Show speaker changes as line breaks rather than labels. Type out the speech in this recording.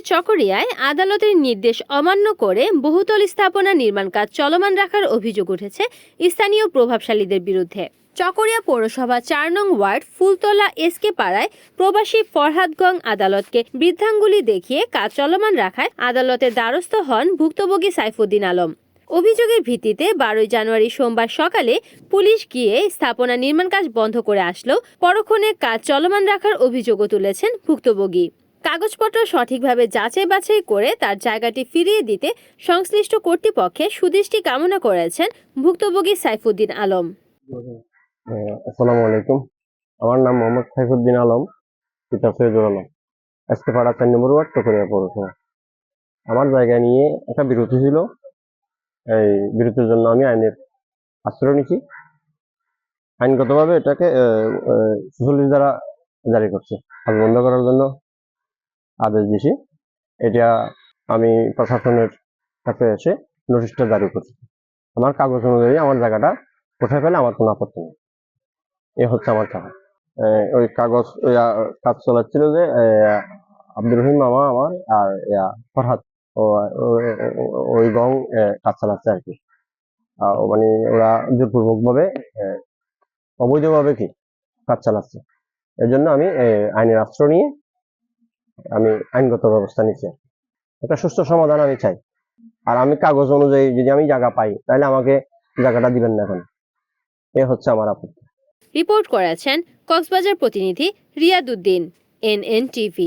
চকরিয়ায় আদালতের নির্দেশ অমান্য করে বহুতল স্থাপনা নির্মাণ কাজ চলমান রাখার অভিযোগ উঠেছে স্থানীয় প্রভাবশালীদের বিরুদ্ধে। চকরিয়া পৌরসভা ৪ নং ওয়ার্ড ফুলতলা এসকে পাড়ায় প্রবাসী ফরহাদ গং আদালতকে বৃদ্ধাঙ্গুলি দেখিয়ে কাজ চলমান রাখায় আদালতের দ্বারস্থ হন ভুক্তভোগী সাইফুদ্দিন আলম। অভিযোগের ভিত্তিতে ১২ জানুয়ারি সোমবার সকালে পুলিশ গিয়ে স্থাপনা নির্মাণ কাজ বন্ধ করে আসলেও পরক্ষণে কাজ চলমান রাখার অভিযোগও তুলেছেন ভুক্তভোগী। কাগজপত্র সঠিকভাবে যাচাই বাছাই করে তার জায়গাটি ফিরিয়ে দিতে সংশ্লিষ্ট কর্তৃপক্ষের সুদৃষ্টি কামনা করেছেন ভুক্তভোগী সাইফুদ্দিন আলম।
আসসালামু আলাইকুম। আমার নাম মোহাম্মদ সাইফুদ্দিন আলম, পিতা সৈয়দুল আলম, এসকে পাড়া ৪ নম্বর ওয়ার্ড, চকরিয়া পৌরসভা। আমার জায়গা নিয়ে একটা বিরতি ছিল। এই বিরতির জন্য আমি আইনের আশ্রয় নিচ্ছি। আইনগতভাবে এটাকে ৪৬ দ্বারা জারি করছে, কাজ বন্ধ করার জন্য আদেশ দিছি। এটা আমি প্রশাসনের কাছে এসে নোটিশটা জারি করছি। আমার কাগজ অনুযায়ী আমার জায়গাটা কোথায় পেলে আমার কোনো আপত্তি নেই। এ হচ্ছে আমার কাগজ। ওই কাগজ কাজ চালাচ্ছিল যে আব্দুর রহিম মামা আমার আর ফরহাদ ওই গং কাজ চালাচ্ছে আর কি। মানে ওরা জোরপূর্বক ভাবে অবৈধভাবে কি কাজ চালাচ্ছে। এর জন্য আমি আইনের আশ্রয় নিয়ে আমি আইনগত ব্যবস্থা নিচ্ছি। একটা সুষ্ঠু সমাধান আমি চাই। আর আমি কাগজ অনুযায়ী যদি আমি জায়গা পাই তাহলে আমাকে জায়গাটা দিবেন না এখন। এ হচ্ছে আমার আপত্তি।
রিপোর্ট করেছেন কক্সবাজার প্রতিনিধি রিয়াদউদ্দিন, NNTV।